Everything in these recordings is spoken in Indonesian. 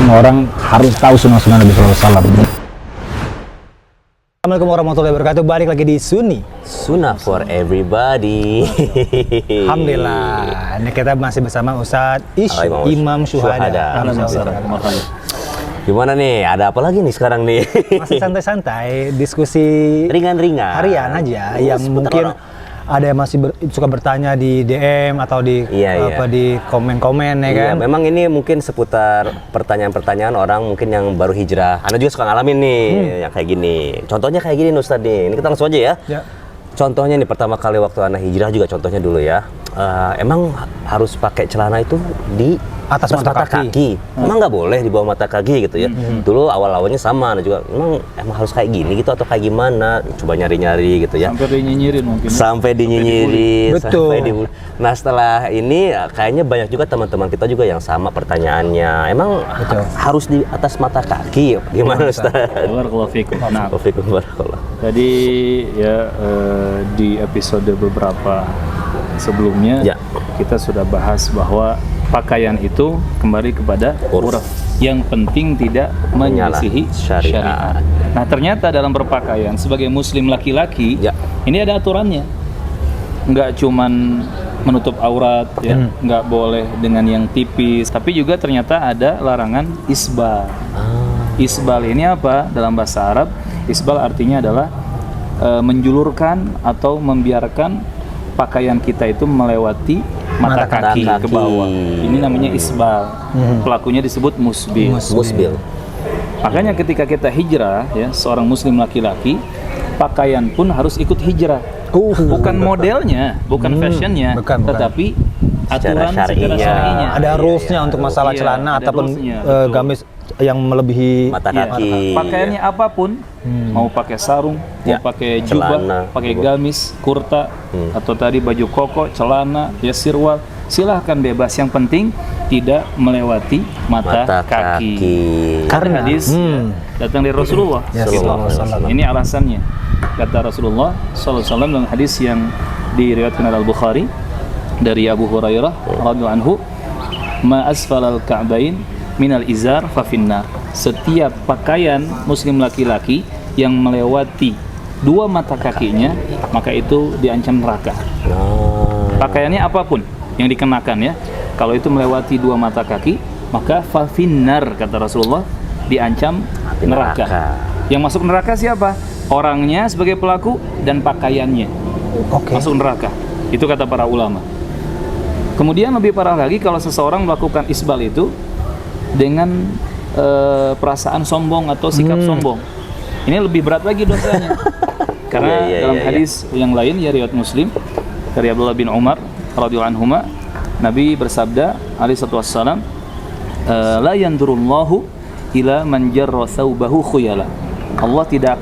semua orang harus tahu sunnah-sunnah Nabi SAW. Assalamualaikum warahmatullahi wabarakatuh. Balik lagi di Sunni Sunnah for everybody. Alhamdulillah. Ini kita masih bersama Ustadz Imam Syuhada. Gimana nih? Ada apa lagi nih sekarang nih? Masih santai-santai, diskusi ringan-ringan harian aja. Yang mungkin ada yang masih suka bertanya di DM atau di di komen-komen ya kan. Memang ini mungkin seputar pertanyaan-pertanyaan orang mungkin yang baru hijrah. Anda juga suka ngalamin nih yang kayak gini. Contohnya kayak gini Ustadz nih. Ini kita langsung aja ya. Contohnya nih pertama kali waktu Anda hijrah juga contohnya dulu ya. Emang harus pakai celana itu di atas mata kaki. Emang nggak boleh di bawah mata kaki gitu ya. Dulu awal-awalnya sama, ada juga emang harus kayak gini gitu atau kayak gimana? Coba nyari-nyari gitu ya. Sampai dinyinyirin mungkin. Sampai dinyinyirin. Betul. Nah setelah ini kayaknya banyak juga teman-teman kita juga yang sama pertanyaannya. Emang harus di atas mata kaki? Gimana Ustaz? Barakallahu fikum. Nah, barakallah. tadi ya di episode beberapa sebelumnya kita sudah bahas bahwa pakaian itu kembali kepada uruf. Yang penting tidak menyelisihi syariat. Nah, ternyata dalam berpakaian sebagai muslim laki-laki ini ada aturannya. Nggak cuman menutup aurat ya, nggak boleh dengan yang tipis, tapi juga ternyata ada larangan isbal. Isbal ini apa? Dalam bahasa Arab, isbal artinya adalah menjulurkan atau membiarkan pakaian kita itu melewati mata kaki ke bawah. Ini namanya isbal. Pelakunya disebut musbil. Makanya ketika kita hijrah ya, seorang muslim laki-laki, pakaian pun harus ikut hijrah. Bukan modelnya, bukan fashionnya, tetapi aturan secara syar'inya. Ada rules-nya untuk masalah celana ataupun gamis yang melebihi mata kaki. Pakaiannya apapun, mau pakai sarung, mau pakai jubah, pakai gamis, kurta, atau tadi baju koko, celana, ya sirwal, silahkan bebas. Yang penting tidak melewati mata kaki. Karena hadis datang dari Rasulullah. Ini alasannya. Kata Rasulullah SAW dalam hadis yang diriwayatkan oleh Al-Bukhari dari Abu Hurairah radhiyallahu anhu, ma asfalal ka'bain minal izar fa finnar. Setiap pakaian muslim laki-laki yang melewati dua mata kakinya, maka itu diancam neraka. Pakaiannya apapun yang dikenakan ya, kalau itu melewati dua mata kaki, maka fa finnar kata Rasulullah, diancam neraka. Yang masuk neraka siapa? Orangnya sebagai pelaku dan pakaiannya masuk neraka. Itu kata para ulama. Kemudian lebih parah lagi kalau seseorang melakukan isbal itu dengan perasaan sombong atau sikap sombong. Ini lebih berat lagi dosanya. Karena dalam hadis yang lain ya riwayat Muslim dari Abdullah bin Umar radhiyallahu anhuma, Nabi bersabda alaihi wassalam, la yandurullahu ila man jarra thawbahu khuyala. Allah tidak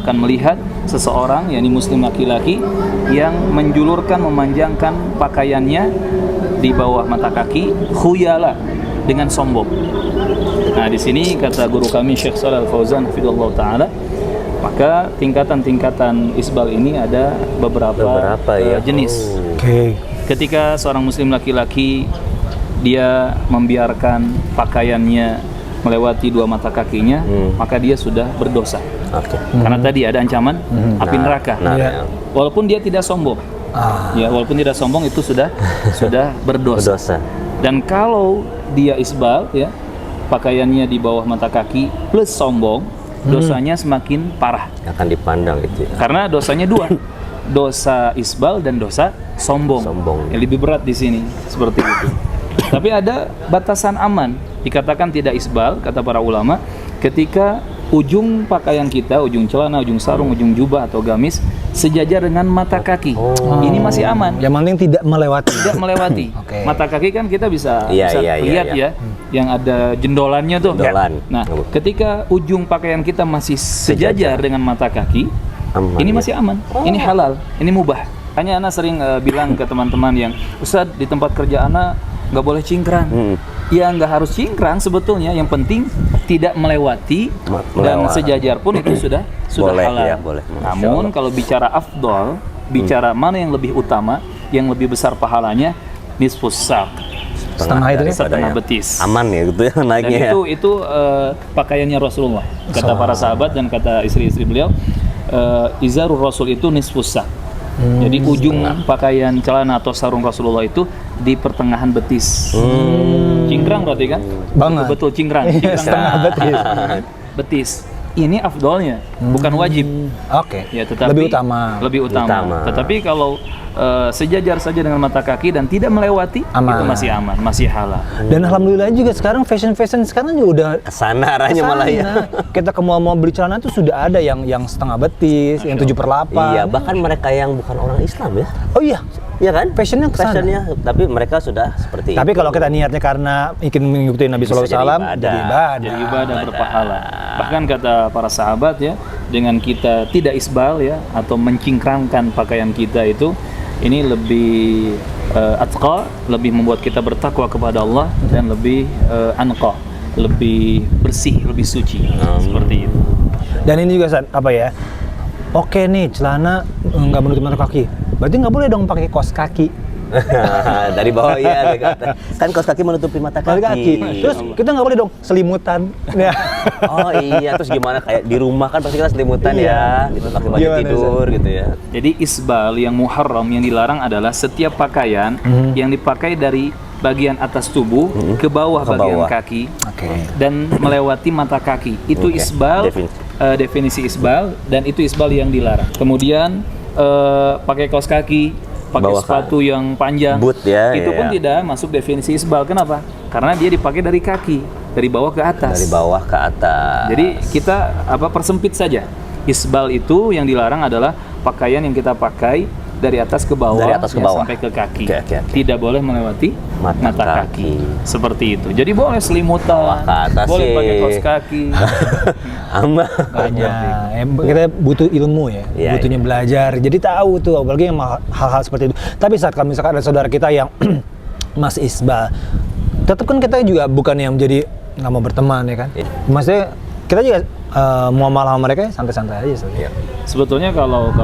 akan melihat seseorang, yakni muslim laki-laki yang menjulurkan, memanjangkan pakaiannya di bawah mata kaki khuyala, dengan sombong. Nah, di sini kata guru kami Syekh Shalal Fauzan hafizallahu taala, maka tingkatan-tingkatan isbal ini ada beberapa jenis. Ketika seorang muslim laki-laki dia membiarkan pakaiannya melewati dua mata kakinya, maka dia sudah berdosa. Karena tadi ada ancaman api neraka. Walaupun dia tidak sombong. Walaupun tidak sombong itu sudah berdosa. Dan kalau dia isbal ya, pakaiannya di bawah mata kaki plus sombong, dosanya semakin parah. Akan dipandang itu ya. Karena dosanya dua. Dosa isbal dan dosa sombong. Yang lebih berat di sini seperti itu. Tapi ada batasan aman. Dikatakan tidak isbal, kata para ulama, ketika ujung pakaian kita, ujung celana, ujung sarung, ujung jubah atau gamis sejajar dengan mata kaki. Ini masih aman. Yang penting tidak melewati. Mata kaki kan kita bisa lihat ya, yang ada jendolannya tuh. Nah, ketika ujung pakaian kita masih sejajar dengan mata kaki, ini masih aman. Ini halal, ini mubah. Hanya ana sering bilang ke teman-teman yang, Ustadz, di tempat kerja ana nggak boleh cingkrang. Ya nggak harus cingkrang sebetulnya, yang penting tidak melewati dan sejajar pun itu sudah boleh, halal. Ya, boleh. Namun kalau bicara afdol, bicara mana yang lebih utama, yang lebih besar pahalanya, nisfus sak, setengah itu ya? Setengah betis. Aman ya gitu ya naiknya. Dan itu pakaiannya Rasulullah. Kata para sahabat dan kata istri-istri beliau, izarul Rasul itu nisfus sak. Jadi ujung pakaian celana atau sarung Rasulullah itu di pertengahan betis. Cingkrang berarti kan? Banget. Betul cingkrang. Setengah betis. Betis. Ini afdolnya, bukan wajib. Oke. Ya, tetapi lebih utama. Tetapi kalau sejajar saja dengan mata kaki dan tidak melewati, itu masih aman, masih halal. Dan alhamdulillah juga sekarang fashion sekarang juga udah kesana arahnya malah ya. Kita ke mau beli celana tuh sudah ada yang setengah betis, yang 7/8. Iya, bahkan mereka yang bukan orang Islam ya. Oh iya. Iya kan? Fashionnya tapi mereka sudah seperti tapi itu. kalau kita niatnya karena ingin mengikuti Nabi SAW, jadi ibadah berpahala. Bahkan kata para sahabat ya, dengan kita tidak isbal ya atau mencingkrangkan pakaian kita itu, ini lebih atqa, lebih membuat kita bertakwa kepada Allah dan lebih anqa, lebih bersih, lebih suci. Seperti itu. Dan ini juga apa ya? Oke nih, celana nggak menutup mata kaki. Berarti nggak boleh dong pakai kaos kaki. Dari bawah ya, kan kaos kaki menutupi mata kaki. Terus kita nggak boleh dong selimutan. Oh iya, terus gimana kayak di rumah kan pasti kita selimutan ya, gitu pakai baju tidur gitu ya. Jadi isbal yang muharram yang dilarang adalah setiap pakaian yang dipakai dari bagian atas tubuh ke bawah bagian kaki dan melewati mata kaki. Itu isbal. Definisi isbal, dan itu isbal yang dilarang. Kemudian pakai kaos kaki, pakai sepatu yang panjang, boot ya, itu pun tidak masuk definisi isbal. Kenapa? Karena dia dipakai dari kaki, dari bawah ke atas. Dari bawah ke atas. Jadi kita persempit saja. Isbal itu yang dilarang adalah pakaian yang kita pakai dari atas ke bawah, sampai ke kaki. Tidak boleh melewati mata kaki. Seperti itu. Jadi boleh selimutan, boleh pakai kaos kaki. Aman. Kita butuh ilmu ya, butuhnya belajar. Jadi tahu tuh, apalagi yang hal-hal seperti itu. Tapi saat kalau misalkan ada saudara kita yang masih isbal, tetap kan kita juga bukan yang menjadi nggak mau berteman ya kan. Maksudnya kita juga muamalah sama mereka santai-santai aja sebenarnya. Sebetulnya kalau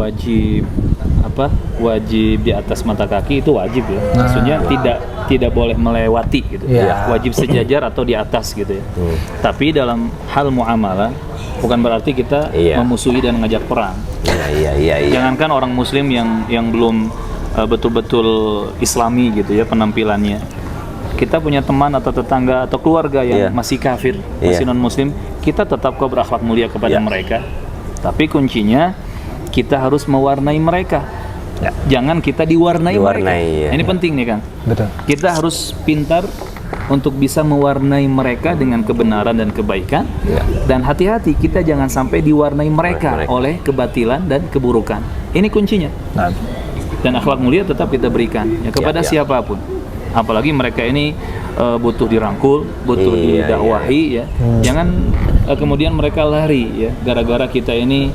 wajib di atas mata kaki itu wajib ya. Maksudnya tidak boleh melewati gitu. Wajib sejajar atau di atas gitu ya. Tapi dalam hal muamalah bukan berarti kita memusuhi dan mengajak perang. Jangankan orang muslim yang belum betul-betul islami gitu ya penampilannya. Kita punya teman atau tetangga atau keluarga yang masih kafir, masih non-muslim, kita tetap berakhlak mulia kepada mereka. Tapi kuncinya kita harus mewarnai mereka. Jangan kita diwarnai mereka. Ini penting nih Kang. Betul. Kita harus pintar untuk bisa mewarnai mereka dengan kebenaran dan kebaikan. Dan hati-hati kita jangan sampai diwarnai mereka oleh kebatilan dan keburukan. Ini kuncinya. Dan akhlak mulia tetap kita berikan kepada siapapun. Apalagi mereka ini butuh dirangkul, butuh didakwahi ya. Jangan kemudian mereka lari ya gara-gara kita ini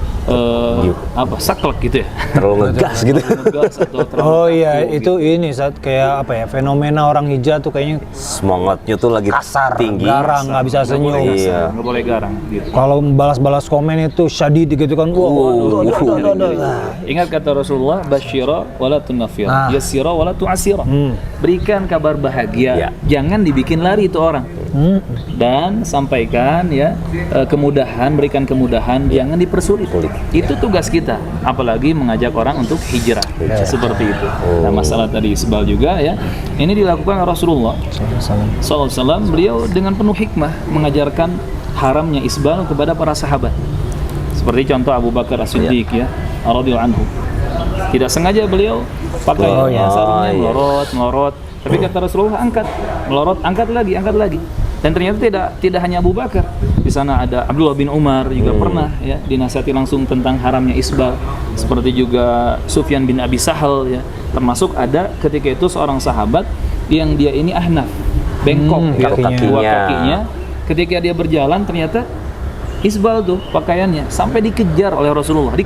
saklek gitu ya. Terlalu ngegas gitu. Itu ini saat kayak fenomena orang hijrah tuh kayaknya semangatnya tuh lagi kasar, tinggi, garang, nggak bisa senyum. Nggak boleh garang gitu. Kalau balas komen itu syadid gitu kan. Ingat kata Rasulullah, basyira wala tunafira, yassira wala tu'asira. Berikan kabar bahagia, jangan dibikin lari itu orang. Dan sampaikan ya kemudahan, berikan kemudahan, jangan dipersulit. Itu tugas kita, apalagi mengajak orang untuk hijrah. Seperti itu. Nah, masalah tadi isbal juga ya, ini dilakukan Rasulullah SAW. Beliau dengan penuh hikmah mengajarkan haramnya isbal kepada para sahabat. Seperti contoh Abu Bakar As-Siddiq ya, radhiyallahu anhu. Tidak sengaja beliau pakai sarungnya melorot. Tapi kata Rasulullah, angkat lagi. Dan ternyata tidak hanya Abu Bakar. Di sana ada Abdullah bin Umar juga pernah ya dinasihati langsung tentang haramnya isbal. Seperti juga Sufyan bin Abi Sahal ya. Termasuk ada ketika itu seorang sahabat yang dia ini ahnaf, bengkok kakinya. Ketika dia berjalan ternyata isbal tuh pakaiannya sampai dikejar oleh Rasulullah,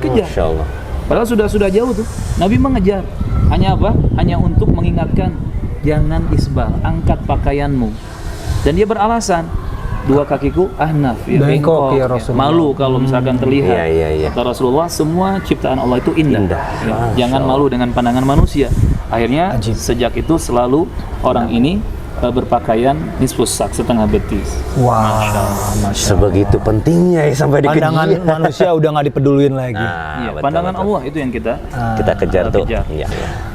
Padahal sudah jauh tuh. Nabi mengejar. Hanya apa? Hanya untuk mengingatkan, jangan isbal, angkat pakaianmu. Dan dia beralasan, dua kakiku ahnaf, ya, Bengkok, ya Rasulullah. malu kalau misalkan terlihat. Iya. Kata Rasulullah, semua ciptaan Allah itu indah. Indah. Ya, Masya jangan Allah. malu dengan pandangan manusia. Akhirnya Ajib. sejak itu selalu orang ini berpakaian nisfus sak, setengah betis. Wah, Masya Allah. Sebegitu pentingnya ya sampai Pandangan dikejar. manusia udah nggak dipeduluin lagi. Nah, Iya, betul, pandangan betul. Allah itu yang kita Kita kejar tuh. kejar. Iya.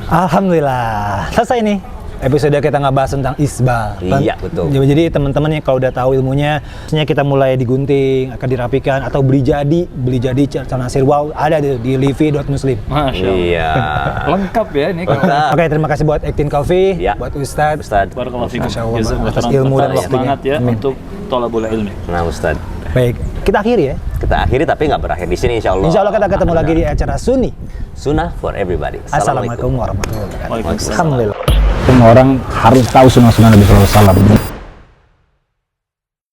Alhamdulillah. Selesai nih. Episode kita ngebahas tentang isbal. Iya, betul. Jadi teman-teman yang kalau udah tahu ilmunya, maksudnya kita mulai digunting, akan dirapikan atau beli jadi celana sirwal ada di livi.muslim. Masya Allah. Iya. Lengkap ya ini kalau Lengkap. Oke, terima kasih buat Actin Coffee, Iya. buat Ustadz. Ustadz. Barakallahu fikum. Masya Allah, Jazakumullah atas khairan. ilmu dan Tetap waktunya. semangat ya Amin. untuk thalabul ilmi. Nah, Ustadz. Baik, kita akhiri ya. Kita akhiri tapi nggak berakhir di sini insya Allah. Insya Allah kita ketemu lagi di acara Sunni. Sunnah for everybody. Assalamualaikum warahmatullahi wabarakatuh. Waalaikumsalam. Alhamdulillah. Semua orang harus tahu sunnah-sunnah Nabi SAW.